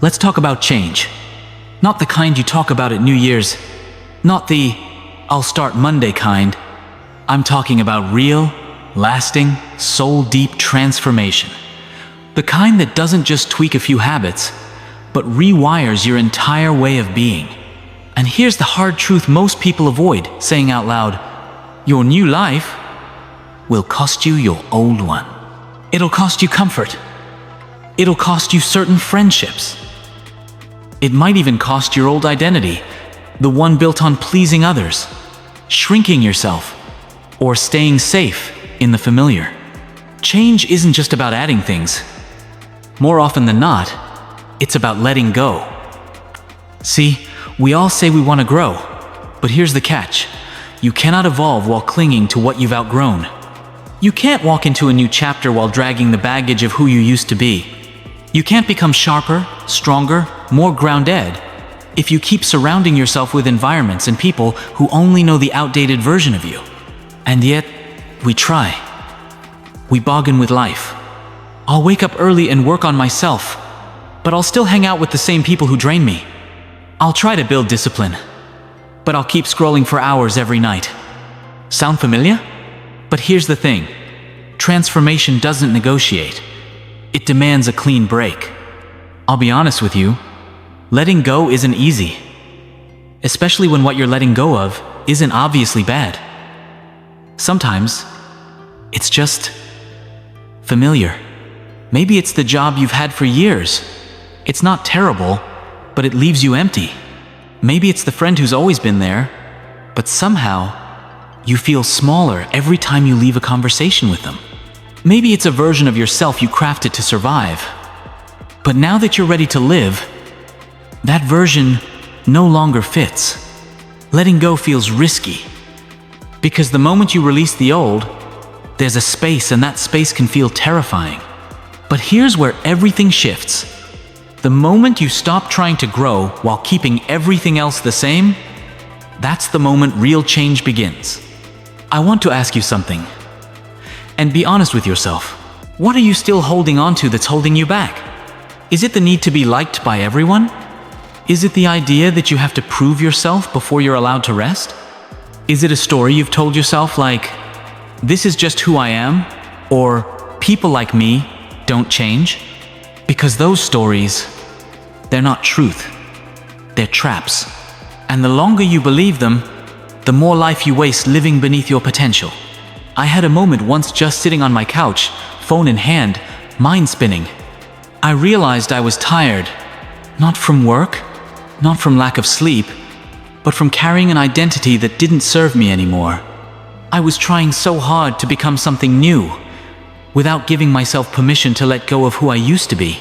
Let's talk about change. Not the kind you talk about at New Year's. Not the "I'll start Monday" kind. I'm talking about real, lasting, soul-deep transformation. The kind that doesn't just tweak a few habits, but rewires your entire way of being. And here's the hard truth most people avoid saying out loud: your new life will cost you your old one. It'll cost you comfort. It'll cost you certain friendships. It might even cost your old identity, the one built on pleasing others, shrinking yourself, or staying safe in the familiar. Change isn't just about adding things. More often than not, it's about letting go. See, we all say we want to grow, but here's the catch. You cannot evolve while clinging to what you've outgrown. You can't walk into a new chapter while dragging the baggage of who you used to be. You can't become sharper, stronger, more grounded if you keep surrounding yourself with environments and people who only know the outdated version of you. And yet, we try. We bargain with life. I'll wake up early and work on myself, but I'll still hang out with the same people who drain me. I'll try to build discipline, but I'll keep scrolling for hours every night. Sound familiar? But here's the thing. Transformation doesn't negotiate. It demands a clean break. I'll be honest with you, letting go isn't easy, especially when what you're letting go of isn't obviously bad. Sometimes, it's just familiar. Maybe it's the job you've had for years. It's not terrible, but it leaves you empty. Maybe it's the friend who's always been there, but somehow you feel smaller every time you leave a conversation with them. Maybe it's a version of yourself you crafted to survive. But now that you're ready to live, that version no longer fits. Letting go feels risky, because the moment you release the old, there's a space, and that space can feel terrifying. But here's where everything shifts. The moment you stop trying to grow while keeping everything else the same, that's the moment real change begins. I want to ask you something. And be honest with yourself. What are you still holding on to that's holding you back? Is it the need to be liked by everyone? Is it the idea that you have to prove yourself before you're allowed to rest? Is it a story you've told yourself like, "This is just who I am," or "People like me don't change"? Because those stories, they're not truth. They're traps. And the longer you believe them, the more life you waste living beneath your potential. I had a moment once just sitting on my couch, phone in hand, mind spinning. I realized I was tired, not from work, not from lack of sleep, but from carrying an identity that didn't serve me anymore. I was trying so hard to become something new, without giving myself permission to let go of who I used to be.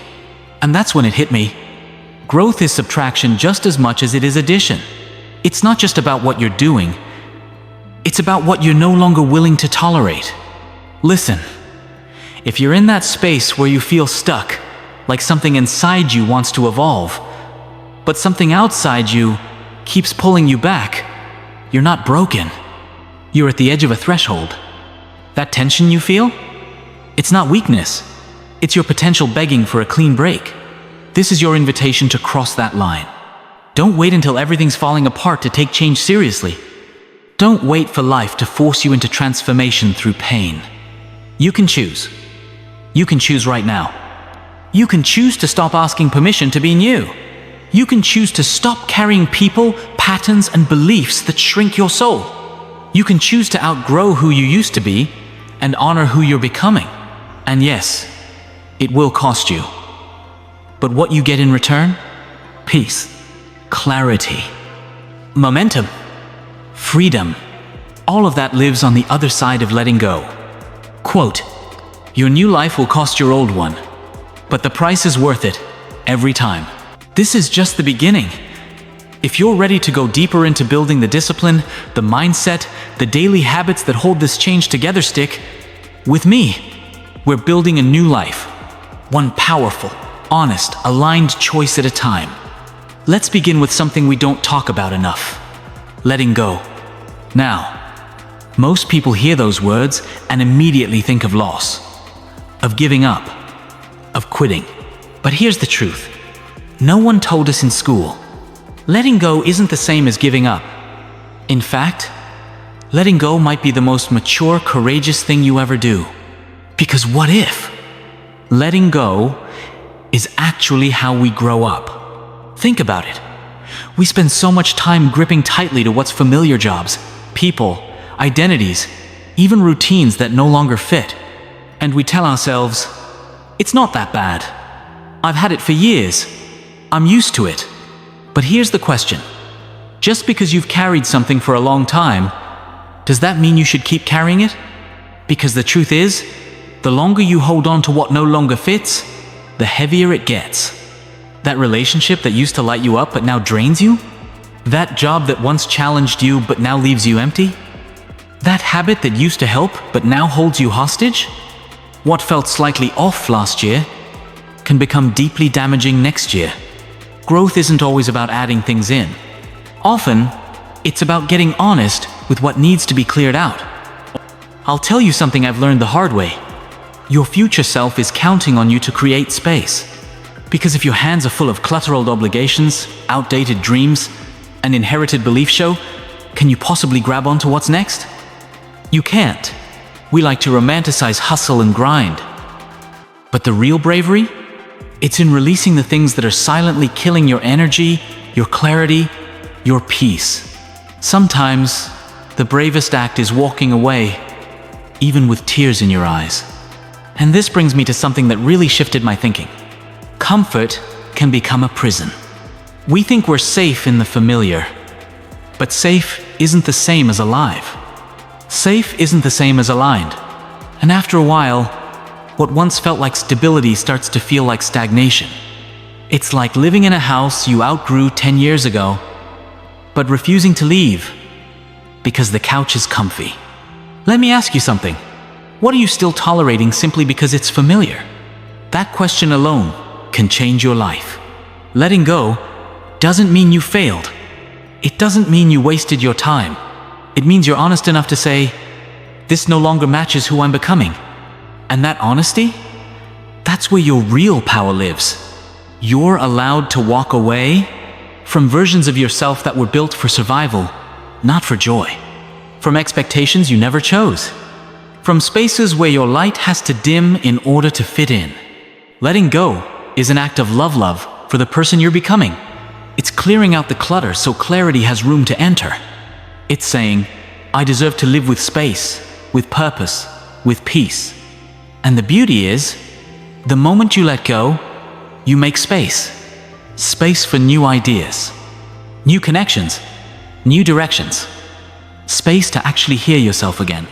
And that's when it hit me. Growth is subtraction just as much as it is addition. It's not just about what you're doing. It's about what you're no longer willing to tolerate. Listen, if you're in that space where you feel stuck, like something inside you wants to evolve, but something outside you keeps pulling you back, you're not broken. You're at the edge of a threshold. That tension you feel? It's not weakness. It's your potential begging for a clean break. This is your invitation to cross that line. Don't wait until everything's falling apart to take change seriously. Don't wait for life to force you into transformation through pain. You can choose. You can choose right now. You can choose to stop asking permission to be new. You can choose to stop carrying people, patterns, and beliefs that shrink your soul. You can choose to outgrow who you used to be and honor who you're becoming. And yes, it will cost you. But what you get in return? Peace, clarity, momentum, freedom. All of that lives on the other side of letting go. Quote, "Your new life will cost your old one, but the price is worth it every time." This is just the beginning. If you're ready to go deeper into building the discipline, the mindset, the daily habits that hold this change together, stick with me. We're building a new life, one powerful, honest, aligned choice at a time. Let's begin with something we don't talk about enough: letting go. Now, most people hear those words and immediately think of loss, of giving up, of quitting. But here's the truth. No one told us in school. Letting go isn't the same as giving up. In fact, letting go might be the most mature, courageous thing you ever do. Because what if letting go is actually how we grow up? Think about it. We spend so much time gripping tightly to what's familiar: jobs, people, identities, even routines that no longer fit. And we tell ourselves, it's not that bad. I've had it for years. I'm used to it. But here's the question. Just because you've carried something for a long time, does that mean you should keep carrying it? Because the truth is, the longer you hold on to what no longer fits, the heavier it gets. That relationship that used to light you up but now drains you? That job that once challenged you but now leaves you empty? That habit that used to help but now holds you hostage? What felt slightly off last year can become deeply damaging next year. Growth isn't always about adding things in. Often, it's about getting honest with what needs to be cleared out. I'll tell you something I've learned the hard way. Your future self is counting on you to create space. Because if your hands are full of cluttered old obligations, outdated dreams, and inherited beliefs, can you possibly grab onto what's next? You can't. We like to romanticize hustle and grind. But the real bravery? It's in releasing the things that are silently killing your energy, your clarity, your peace. Sometimes, the bravest act is walking away, even with tears in your eyes. And this brings me to something that really shifted my thinking. Comfort can become a prison. We think we're safe in the familiar, but safe isn't the same as alive. Safe isn't the same as aligned. And after a while, what once felt like stability starts to feel like stagnation. It's like living in a house you outgrew 10 years ago, but refusing to leave because the couch is comfy. Let me ask you something. What are you still tolerating simply because it's familiar? That question alone can change your life. Letting go doesn't mean you failed. It doesn't mean you wasted your time. It means you're honest enough to say, this no longer matches who I'm becoming. And that honesty, that's where your real power lives. You're allowed to walk away from versions of yourself that were built for survival, not for joy. From expectations you never chose. From spaces where your light has to dim in order to fit in. Letting go is an act of love for the person you're becoming. It's clearing out the clutter so clarity has room to enter. It's saying, I deserve to live with space, with purpose, with peace. And the beauty is, the moment you let go, you make space. Space for new ideas, new connections, new directions. Space to actually hear yourself again,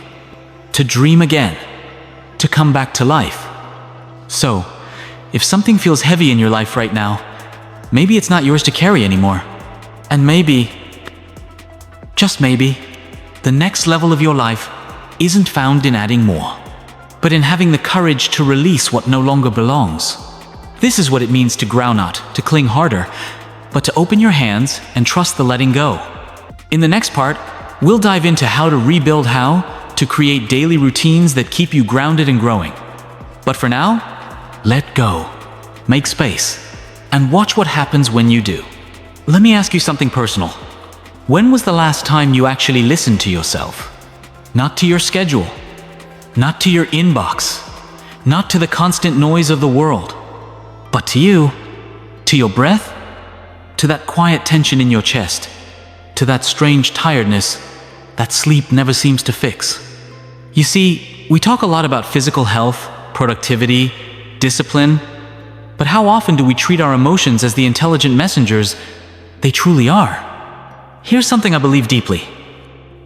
to dream again, to come back to life. So, if something feels heavy in your life right now, maybe it's not yours to carry anymore. And maybe, just maybe, the next level of your life isn't found in adding more, but in having the courage to release what no longer belongs. This is what it means to grow not, to cling harder, but to open your hands and trust the letting go. In the next part, we'll dive into how to rebuild, how to create daily routines that keep you grounded and growing. But for now, let go, make space, and watch what happens when you do. Let me ask you something personal. When was the last time you actually listened to yourself? Not to your schedule, not to your inbox, not to the constant noise of the world, but to you, to your breath, to that quiet tension in your chest, to that strange tiredness that sleep never seems to fix. You see, we talk a lot about physical health, productivity, discipline, but how often do we treat our emotions as the intelligent messengers they truly are? Here's something I believe deeply.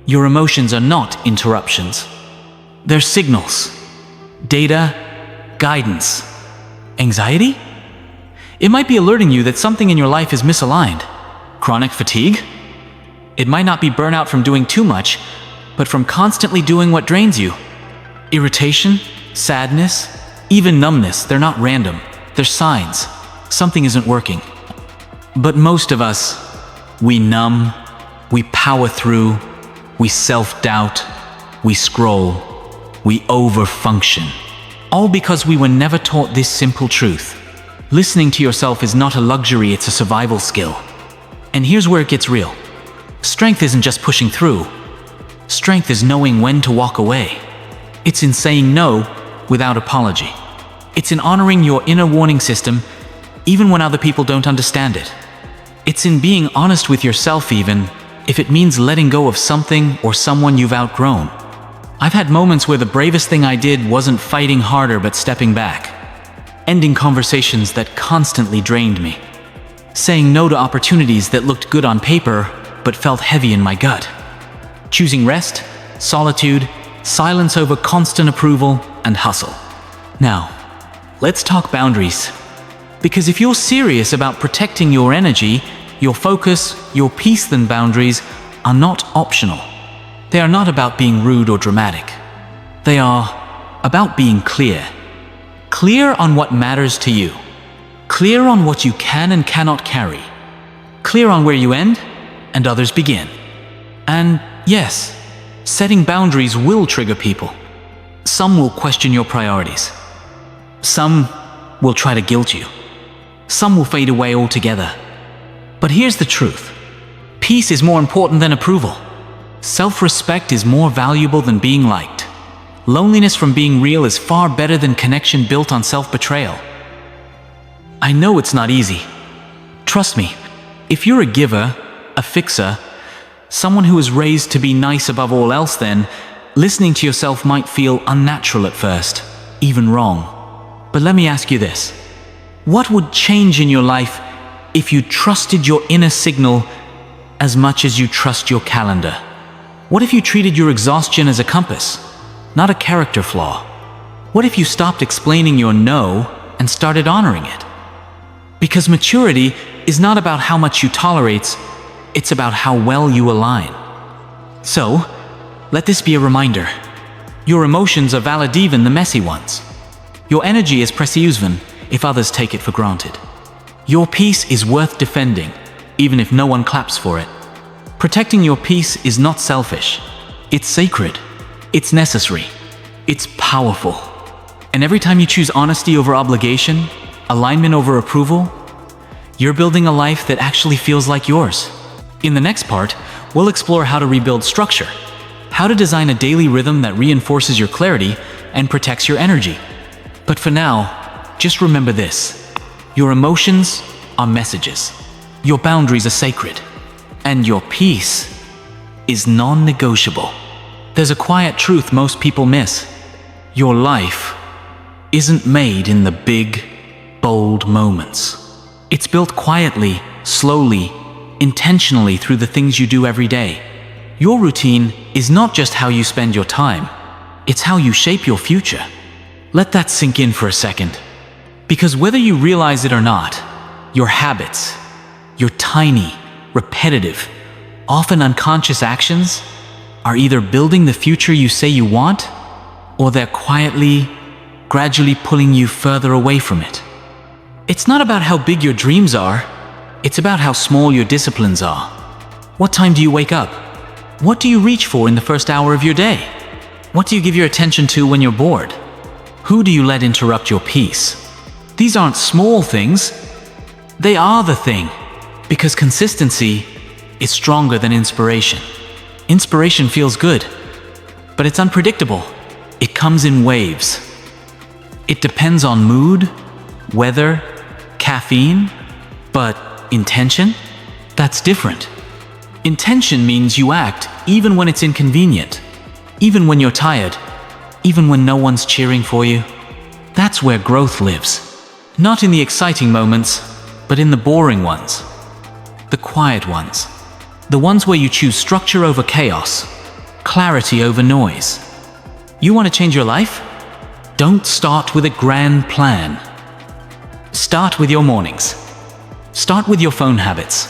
Your emotions are not interruptions. They're signals, data, guidance. Anxiety? It might be alerting you that something in your life is misaligned. Chronic fatigue? It might not be burnout from doing too much, but from constantly doing what drains you. Irritation, sadness, even numbness, they're not random. They're signs. Something isn't working. But most of us, we numb, we power through, we self-doubt, we scroll, we overfunction. All because we were never taught this simple truth. Listening to yourself is not a luxury, it's a survival skill. And here's where it gets real. Strength isn't just pushing through. Strength is knowing when to walk away. It's in saying no without apology. It's in honoring your inner warning system even when other people don't understand it. It's in being honest with yourself even if it means letting go of something or someone you've outgrown. I've had moments where the bravest thing I did wasn't fighting harder but stepping back, ending conversations that constantly drained me, saying no to opportunities that looked good on paper but felt heavy in my gut, choosing rest, solitude, silence over constant approval, and hustle. Now, let's talk boundaries. Because if you're serious about protecting your energy, your focus, your peace, then boundaries are not optional. They are not about being rude or dramatic. They are about being clear. Clear on what matters to you. Clear on what you can and cannot carry. Clear on where you end and others begin. And yes, setting boundaries will trigger people. Some will question your priorities. Some will try to guilt you. Some will fade away altogether. But here's the truth. Peace is more important than approval. Self-respect is more valuable than being liked. Loneliness from being real is far better than connection built on self-betrayal. I know it's not easy. Trust me, if you're a giver, a fixer, someone who is raised to be nice above all else, then listening to yourself might feel unnatural at first, even wrong. But let me ask you this. What would change in your life if you trusted your inner signal as much as you trust your calendar? What if you treated your exhaustion as a compass, not a character flaw? What if you stopped explaining your no and started honoring it? Because maturity is not about how much you tolerate, it's about how well you align. So, let this be a reminder. Your emotions are valid, even the messy ones. Your energy is precious if others take it for granted. Your peace is worth defending, even if no one claps for it. Protecting your peace is not selfish. It's sacred. It's necessary. It's powerful. And every time you choose honesty over obligation, alignment over approval, you're building a life that actually feels like yours. In the next part, we'll explore how to rebuild structure, how to design a daily rhythm that reinforces your clarity and protects your energy. But for now, just remember this. Your emotions are messages. Your boundaries are sacred. And your peace is non-negotiable. There's a quiet truth most people miss. Your life isn't made in the big, bold moments. It's built quietly, slowly, intentionally through the things you do every day. Your routine is not just how you spend your time, it's how you shape your future. Let that sink in for a second. Because whether you realize it or not, your habits, your tiny, repetitive, often unconscious actions are either building the future you say you want, or they're quietly, gradually pulling you further away from it. It's not about how big your dreams are, it's about how small your disciplines are. What time do you wake up? What do you reach for in the first hour of your day? What do you give your attention to when you're bored? Who do you let interrupt your peace? These aren't small things, they are the thing. Because consistency is stronger than inspiration. Inspiration feels good, but it's unpredictable. It comes in waves. It depends on mood, weather, caffeine, but intention? That's different. Intention means you act even when it's inconvenient, even when you're tired, even when no one's cheering for you. That's where growth lives. Not in the exciting moments, but in the boring ones. The quiet ones. The ones where you choose structure over chaos, clarity over noise. You want to change your life? Don't start with a grand plan. Start with your mornings. Start with your phone habits.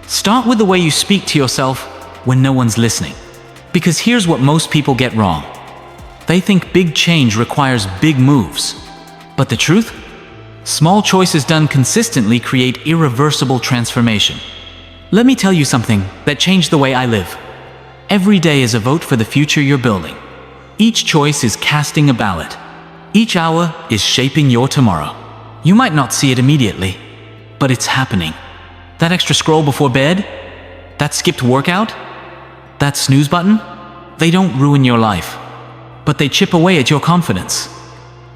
Start with the way you speak to yourself when no one's listening. Because here's what most people get wrong. They think big change requires big moves. But the truth? Small choices done consistently create irreversible transformation. Let me tell you something that changed the way I live. Every day is a vote for the future you're building. Each choice is casting a ballot. Each hour is shaping your tomorrow. You might not see it immediately, but it's happening. That extra scroll before bed? That skipped workout? That snooze button? They don't ruin your life, but they chip away at your confidence.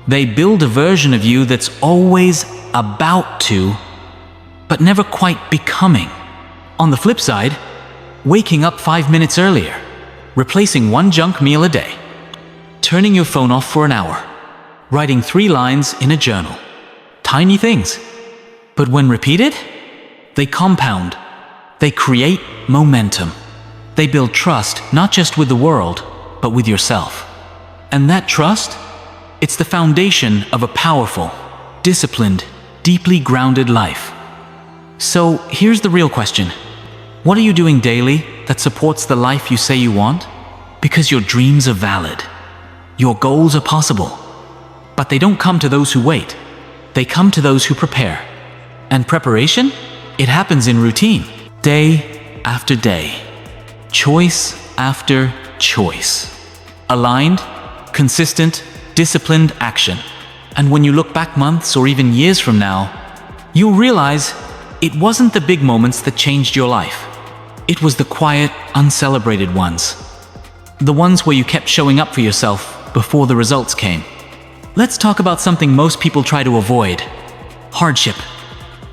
They build a version of you that's always about to, but never quite becoming. On the flip side, waking up 5 minutes earlier, replacing one junk meal a day, turning your phone off for an hour, writing 3 lines in a journal. Tiny things, but when repeated, they compound. They create momentum. They build trust not just with the world, but with yourself. And that trust, it's the foundation of a powerful, disciplined, deeply grounded life. So here's the real question. What are you doing daily that supports the life you say you want? Because your dreams are valid. Your goals are possible. But they don't come to those who wait. They come to those who prepare. And preparation? It happens in routine, day after day, choice after choice. Aligned, consistent, disciplined action. And when you look back months or even years from now, you'll realize it wasn't the big moments that changed your life. It was the quiet, uncelebrated ones. The ones where you kept showing up for yourself before the results came. Let's talk about something most people try to avoid. Hardship.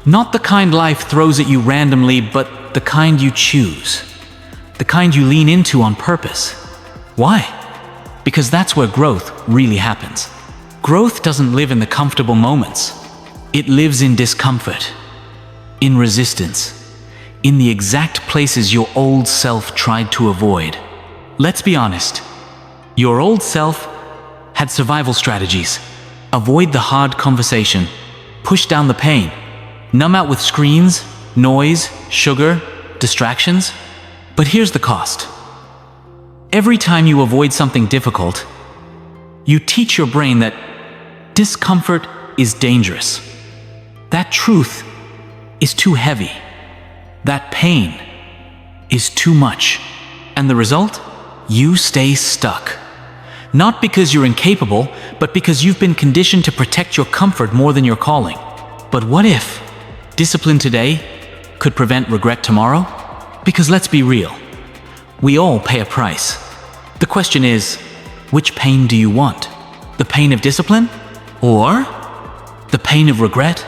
Not the kind life throws at you randomly, but the kind you choose. The kind you lean into on purpose. Why? Because that's where growth really happens. Growth doesn't live in the comfortable moments. It lives in discomfort, in resistance, in the exact places your old self tried to avoid. Let's be honest. Your old self had survival strategies. Avoid the hard conversation. Push down the pain. Numb out with screens, noise, sugar, distractions. But here's the cost. Every time you avoid something difficult, you teach your brain that discomfort is dangerous. That truth is too heavy. That pain is too much. And the result? You stay stuck. Not because you're incapable, but because you've been conditioned to protect your comfort more than your calling. But what if discipline today could prevent regret tomorrow? Because let's be real, we all pay a price. The question is, which pain do you want? The pain of discipline? Or the pain of regret?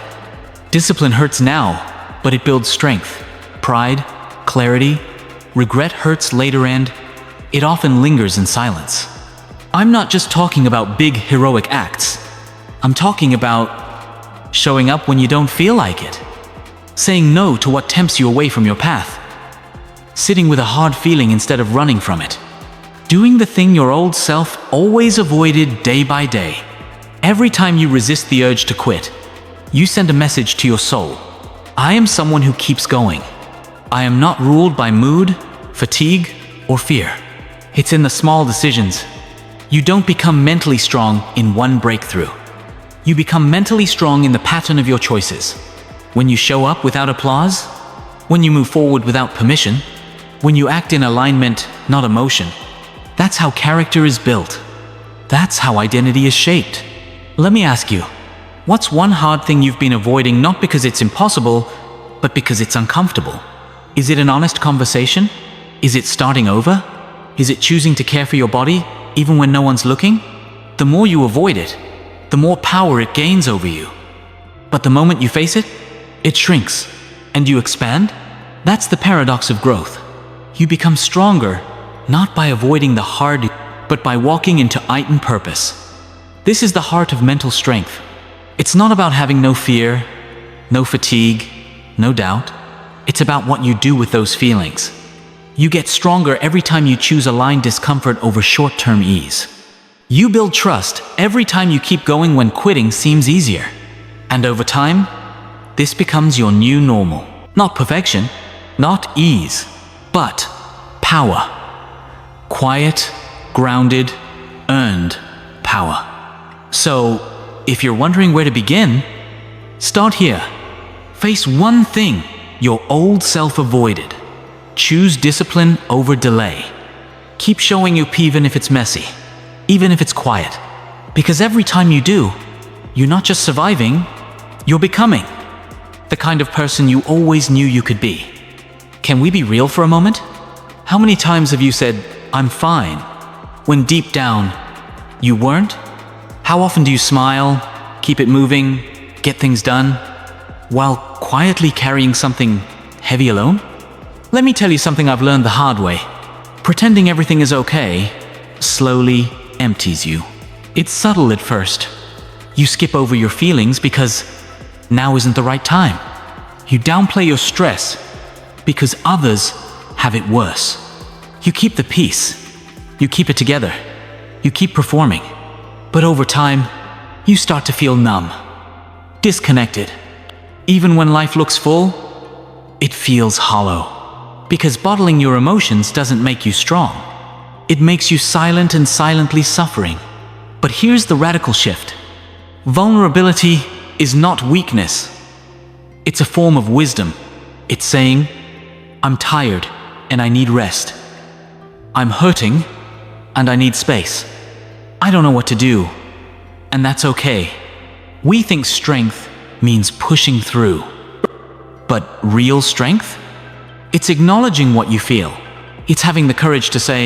Discipline hurts now, but it builds strength, pride, clarity. Regret hurts later and it often lingers in silence. I'm not just talking about big heroic acts. I'm talking about showing up when you don't feel like it. Saying no to what tempts you away from your path. Sitting with a hard feeling instead of running from it. Doing the thing your old self always avoided day by day. Every time you resist the urge to quit, you send a message to your soul. I am someone who keeps going. I am not ruled by mood, fatigue, or fear. It's in the small decisions. You don't become mentally strong in one breakthrough. You become mentally strong in the pattern of your choices. When you show up without applause, when you move forward without permission, when you act in alignment, not emotion. That's how character is built. That's how identity is shaped. Let me ask you, what's one hard thing you've been avoiding not because it's impossible, but because it's uncomfortable? Is it an honest conversation? Is it starting over? Is it choosing to care for your body, even when no one's looking? The more you avoid it, the more power it gains over you. But the moment you face it, it shrinks, and you expand. That's the paradox of growth. You become stronger, not by avoiding the hard, but by walking into it in purpose. This is the heart of mental strength. It's not about having no fear, no fatigue, no doubt. It's about what you do with those feelings. You get stronger every time you choose aligned discomfort over short-term ease. You build trust every time you keep going when quitting seems easier. And over time, this becomes your new normal. Not perfection, not ease, but power. Quiet, grounded, earned power. So, if you're wondering where to begin, start here. Face one thing your old self avoided. Choose discipline over delay. Keep showing up even if it's messy, even if it's quiet. Because every time you do, you're not just surviving, You're becoming the kind of person you always knew you could be. Can we be real for a moment? How many times have you said, "I'm fine," when deep down, you weren't? How often do you smile, keep it moving, get things done, while quietly carrying something heavy alone? Let me tell you something I've learned the hard way. Pretending everything is okay slowly empties you. It's subtle at first. You skip over your feelings because now isn't the right time. You downplay your stress because others have it worse. You keep the peace. You keep it together. You keep performing. But over time, you start to feel numb, disconnected. Even when life looks full, it feels hollow. Because bottling your emotions doesn't make you strong. It makes you silent and silently suffering. But here's the radical shift. Vulnerability is not weakness. It's a form of wisdom. It's saying, "I'm tired and I need rest. I'm hurting and I need space. I don't know what to do, and that's okay." We think strength means pushing through. But real strength? It's acknowledging what you feel. It's having the courage to say,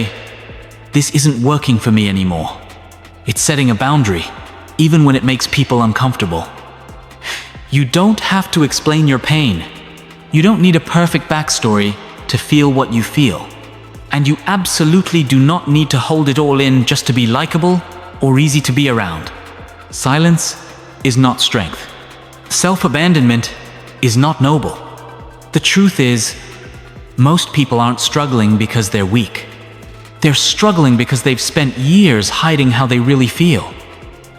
"This isn't working for me anymore." It's setting a boundary, even when it makes people uncomfortable. You don't have to explain your pain. You don't need a perfect backstory to feel what you feel. And you absolutely do not need to hold it all in just to be likable or easy to be around. Silence is not strength. Self-abandonment is not noble. The truth is, most people aren't struggling because they're weak. They're struggling because they've spent years hiding how they really feel.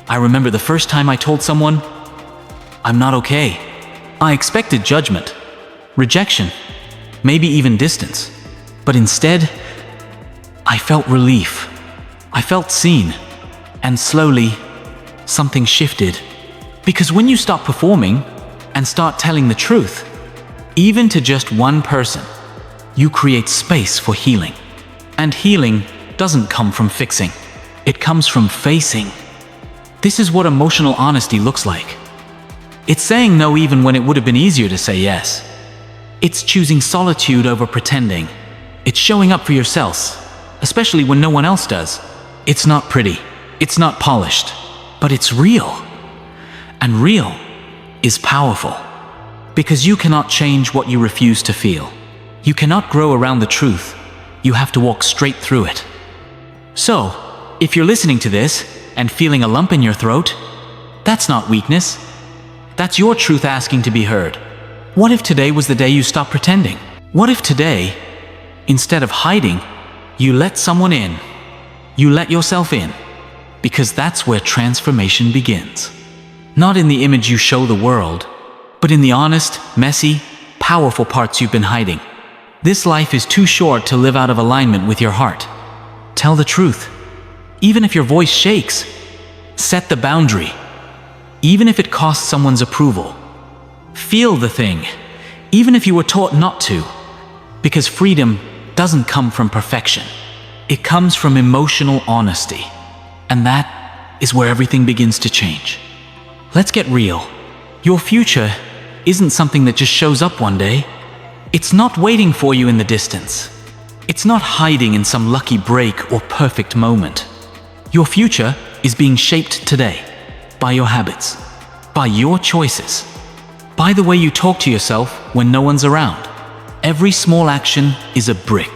I remember the first time I told someone, "I'm not okay." I expected judgment, rejection, maybe even distance. But instead, I felt relief. I felt seen. And slowly, something shifted. Because when you stop performing and start telling the truth, even to just one person, you create space for healing. And healing doesn't come from fixing. It comes from facing. This is what emotional honesty looks like. It's saying no even when it would have been easier to say yes. It's choosing solitude over pretending. It's showing up for yourself, especially when no one else does. It's not pretty. It's not polished. But it's real. And real is powerful. Because you cannot change what you refuse to feel. You cannot grow around the truth. You have to walk straight through it. So, if you're listening to this and feeling a lump in your throat, that's not weakness. That's your truth asking to be heard. What if today was the day you stopped pretending? What if today, instead of hiding, you let someone in? You let yourself in. Because that's where transformation begins. Not in the image you show the world, but in the honest, messy, powerful parts you've been hiding. This life is too short to live out of alignment with your heart. Tell the truth. Even if your voice shakes, set the boundary. Even if it costs someone's approval. Feel the thing, even if you were taught not to. Because freedom doesn't come from perfection. It comes from emotional honesty. And that is where everything begins to change. Let's get real. Your future isn't something that just shows up one day. It's not waiting for you in the distance. It's not hiding in some lucky break or perfect moment. Your future is being shaped today by your habits, by your choices, by the way you talk to yourself when no one's around. Every small action is a brick.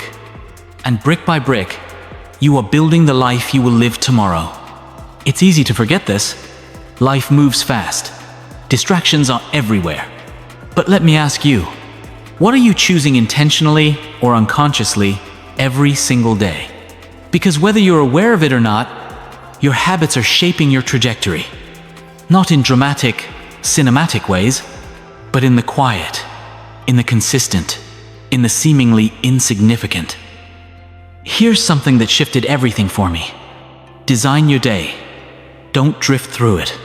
And brick by brick, you are building the life you will live tomorrow. It's easy to forget this. Life moves fast. Distractions are everywhere. But let me ask you, what are you choosing intentionally or unconsciously every single day? Because whether you're aware of it or not, your habits are shaping your trajectory. Not in dramatic, cinematic ways, but in the quiet, in the consistent, in the seemingly insignificant. Here's something that shifted everything for me. Design your day. Don't drift through it.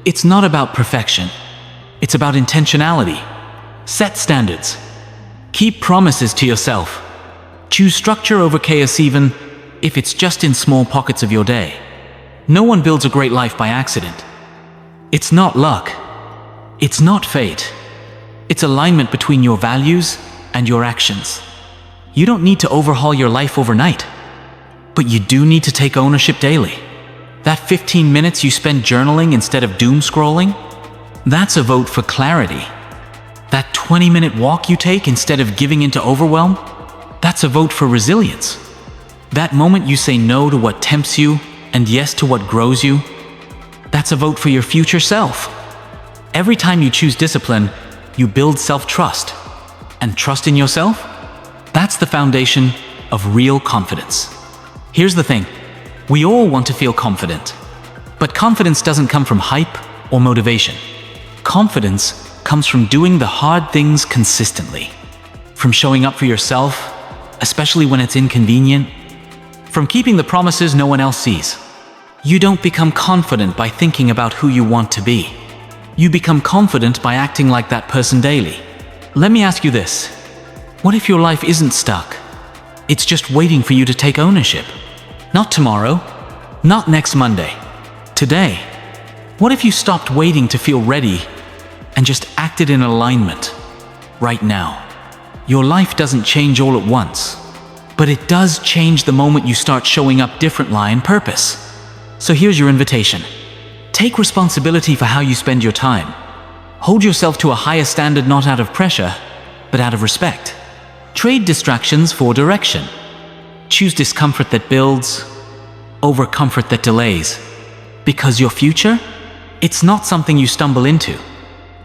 It's not about perfection. It's about intentionality. Set standards. Keep promises to yourself. Choose structure over chaos even if it's just in small pockets of your day. No one builds a great life by accident. It's not luck. It's not fate. It's alignment between your values and your actions. You don't need to overhaul your life overnight, but you do need to take ownership daily. That 15 minutes you spend journaling instead of doom scrolling, that's a vote for clarity. That 20-minute walk you take instead of giving into overwhelm, that's a vote for resilience. That moment you say no to what tempts you and yes to what grows you, that's a vote for your future self. Every time you choose discipline, you build self-trust. And trust in yourself? That's the foundation of real confidence. Here's the thing. We all want to feel confident. But confidence doesn't come from hype or motivation. Confidence comes from doing the hard things consistently. From showing up for yourself, especially when it's inconvenient. From keeping the promises no one else sees. You don't become confident by thinking about who you want to be. You become confident by acting like that person daily. Let me ask you this. What if your life isn't stuck? It's just waiting for you to take ownership. Not tomorrow, not next Monday. Today. What if you stopped waiting to feel ready and just acted in alignment right now? Your life doesn't change all at once, but it does change the moment you start showing up differently on purpose. So here's your invitation. Take responsibility for how you spend your time. Hold yourself to a higher standard, not out of pressure, but out of respect. Trade distractions for direction. Choose discomfort that builds over comfort that delays. Because your future, it's not something you stumble into.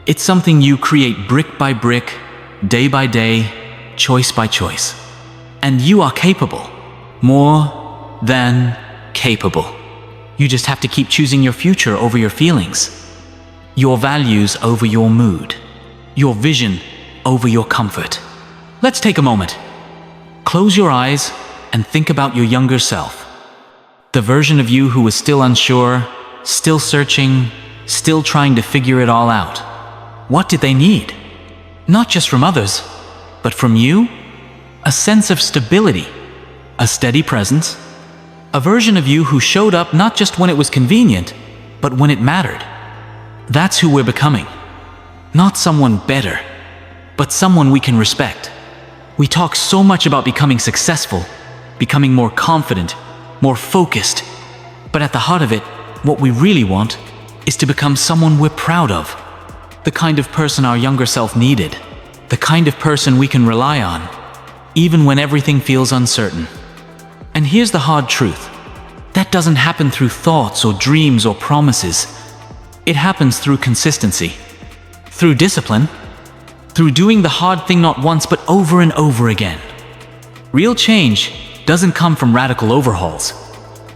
It's something you create brick by brick, day by day, choice by choice. And you are capable. More than capable. You just have to keep choosing your future over your feelings. Your values over your mood. Your vision over your comfort. Let's take a moment. Close your eyes and think about your younger self. The version of you who was still unsure, still searching, still trying to figure it all out. What did they need? Not just from others, but from you? A sense of stability, a steady presence, a version of you who showed up not just when it was convenient, but when it mattered. That's who we're becoming. Not someone better, but someone we can respect. We talk so much about becoming successful, becoming more confident, more focused, but at the heart of it, what we really want is to become someone we're proud of. The kind of person our younger self needed. The kind of person we can rely on, even when everything feels uncertain. And here's the hard truth. That doesn't happen through thoughts or dreams or promises. It happens through consistency, through discipline, through doing the hard thing not once but over and over again. Real change doesn't come from radical overhauls.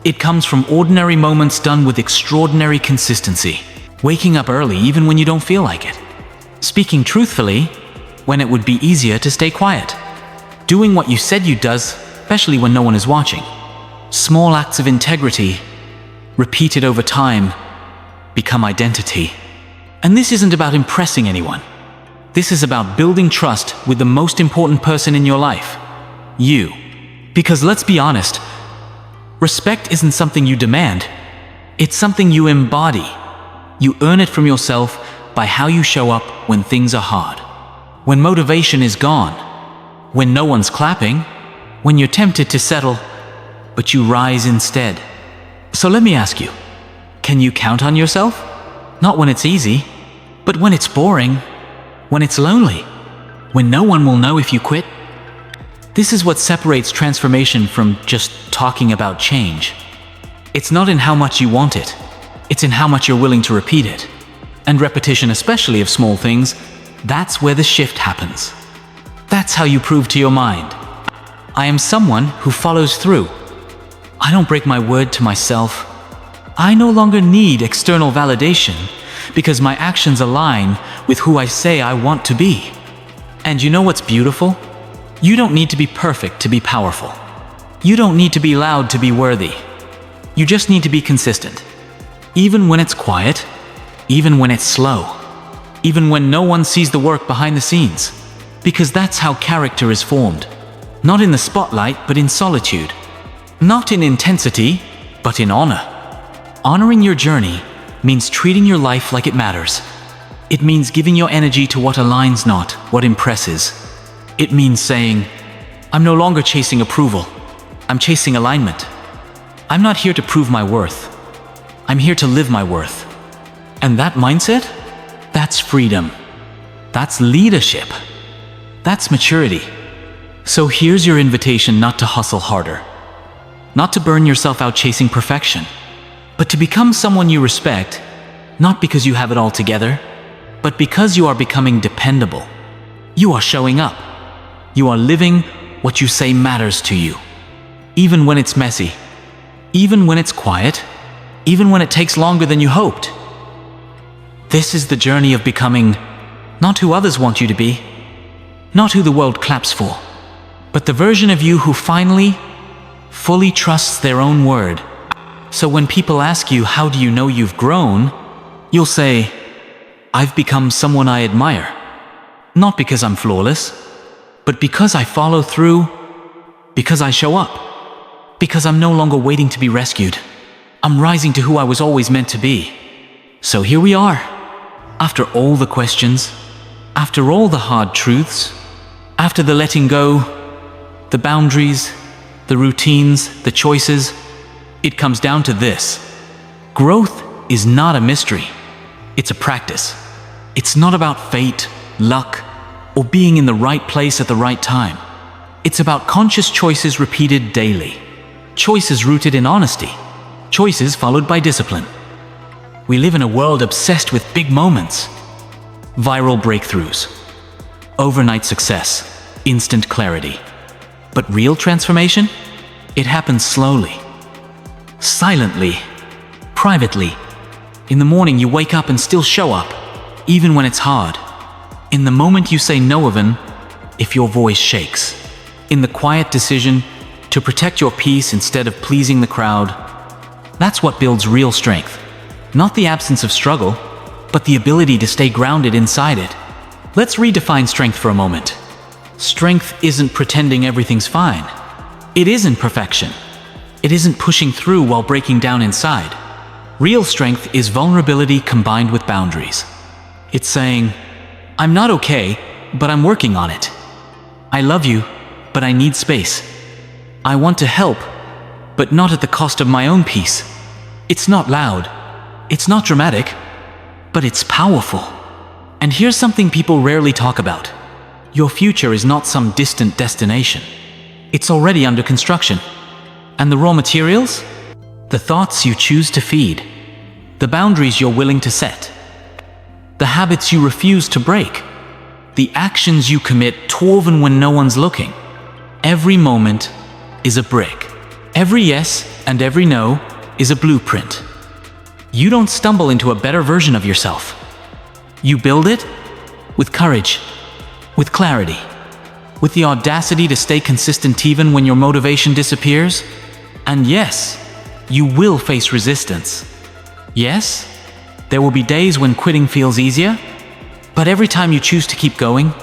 It comes from ordinary moments done with extraordinary consistency. Waking up early even when you don't feel like it. Speaking truthfully when it would be easier to stay quiet. Doing what you said you'd do, especially when no one is watching. Small acts of integrity, repeated over time, become identity. And this isn't about impressing anyone. This is about building trust with the most important person in your life, you. Because let's be honest, respect isn't something you demand. It's something you embody. You earn it from yourself by how you show up when things are hard. When motivation is gone. When no one's clapping. When you're tempted to settle, but you rise instead. So let me ask you, can you count on yourself? Not when it's easy, but when it's boring, when it's lonely, when no one will know if you quit. This is what separates transformation from just talking about change. It's not in how much you want it, it's in how much you're willing to repeat it. And repetition, especially of small things, that's where the shift happens. That's how you prove to your mind, I am someone who follows through. I don't break my word to myself. I no longer need external validation because my actions align with who I say I want to be. And you know what's beautiful? You don't need to be perfect to be powerful. You don't need to be loud to be worthy. You just need to be consistent. Even when it's quiet, even when it's slow, even when no one sees the work behind the scenes. Because that's how character is formed. Not in the spotlight, but in solitude. Not in intensity, but in honor. Honoring your journey means treating your life like it matters. It means giving your energy to what aligns, not what impresses. It means saying, I'm no longer chasing approval. I'm chasing alignment. I'm not here to prove my worth. I'm here to live my worth. And that mindset? That's freedom. That's leadership. That's maturity. So here's your invitation not to hustle harder, not to burn yourself out chasing perfection, but to become someone you respect, not because you have it all together, but because you are becoming dependable. You are showing up. You are living what you say matters to you. Even when it's messy, even when it's quiet, even when it takes longer than you hoped. This is the journey of becoming not who others want you to be, not who the world claps for, but the version of you who finally, fully trusts their own word. So when people ask you, how do you know you've grown? You'll say, I've become someone I admire. Not because I'm flawless, but because I follow through, because I show up, because I'm no longer waiting to be rescued. I'm rising to who I was always meant to be. So here we are. After all the questions, after all the hard truths, after the letting go, the boundaries, the routines, the choices, it comes down to this. Growth is not a mystery. It's a practice. It's not about fate, luck, or being in the right place at the right time. It's about conscious choices repeated daily. Choices rooted in honesty. Choices followed by discipline. We live in a world obsessed with big moments. Viral breakthroughs. Overnight success. Instant clarity. But real transformation? It happens slowly. Silently. Privately. In the morning you wake up and still show up, even when it's hard. In the moment you say no even if your voice shakes. In the quiet decision to protect your peace instead of pleasing the crowd. That's what builds real strength. Not the absence of struggle, but the ability to stay grounded inside it. Let's redefine strength for a moment. Strength isn't pretending everything's fine. It isn't perfection. It isn't pushing through while breaking down inside. Real strength is vulnerability combined with boundaries. It's saying, I'm not okay, but I'm working on it. I love you, but I need space. I want to help, but not at the cost of my own peace. It's not loud. It's not dramatic, but it's powerful. And here's something people rarely talk about. Your future is not some distant destination. It's already under construction. And the raw materials? The thoughts you choose to feed. The boundaries you're willing to set. The habits you refuse to break. The actions you commit even when no one's looking. Every moment is a brick. Every yes and every no is a blueprint. You don't stumble into a better version of yourself. You build it with courage, with clarity, with the audacity to stay consistent even when your motivation disappears. And yes, you will face resistance. Yes, there will be days when quitting feels easier, but every time you choose to keep going,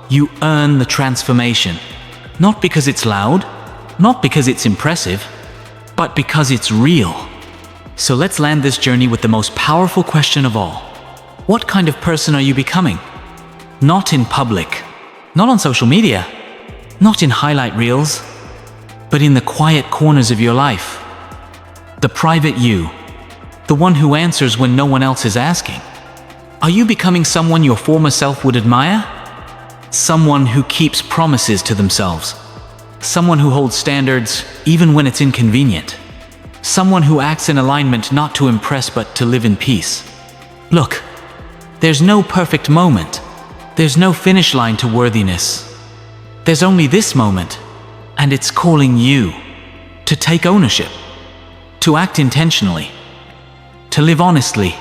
you earn the transformation. Not because it's loud, not because it's impressive, but because it's real. So let's land this journey with the most powerful question of all. What kind of person are you becoming? Not in public, not on social media, not in highlight reels, but in the quiet corners of your life. The private you, the one who answers when no one else is asking. Are you becoming someone your former self would admire? Someone who keeps promises to themselves. Someone who holds standards even when it's inconvenient. Someone who acts in alignment not to impress but to live in peace. Look, there's no perfect moment. There's no finish line to worthiness. There's only this moment, and it's calling you to take ownership, to act intentionally, to live honestly,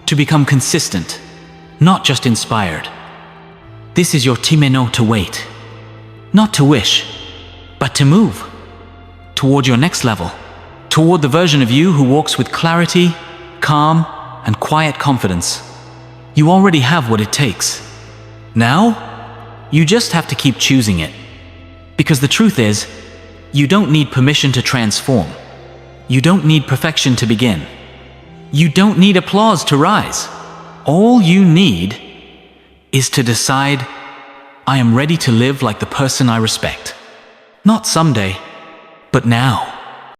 to become consistent, not just inspired. This is your timeno to wait, not to wish, but to move toward your next level, toward the version of you who walks with clarity, calm, and quiet confidence. You already have what it takes. Now, you just have to keep choosing it. Because the truth is, you don't need permission to transform. You don't need perfection to begin. You don't need applause to rise. All you need is to decide, I am ready to live like the person I respect. Not someday, but now.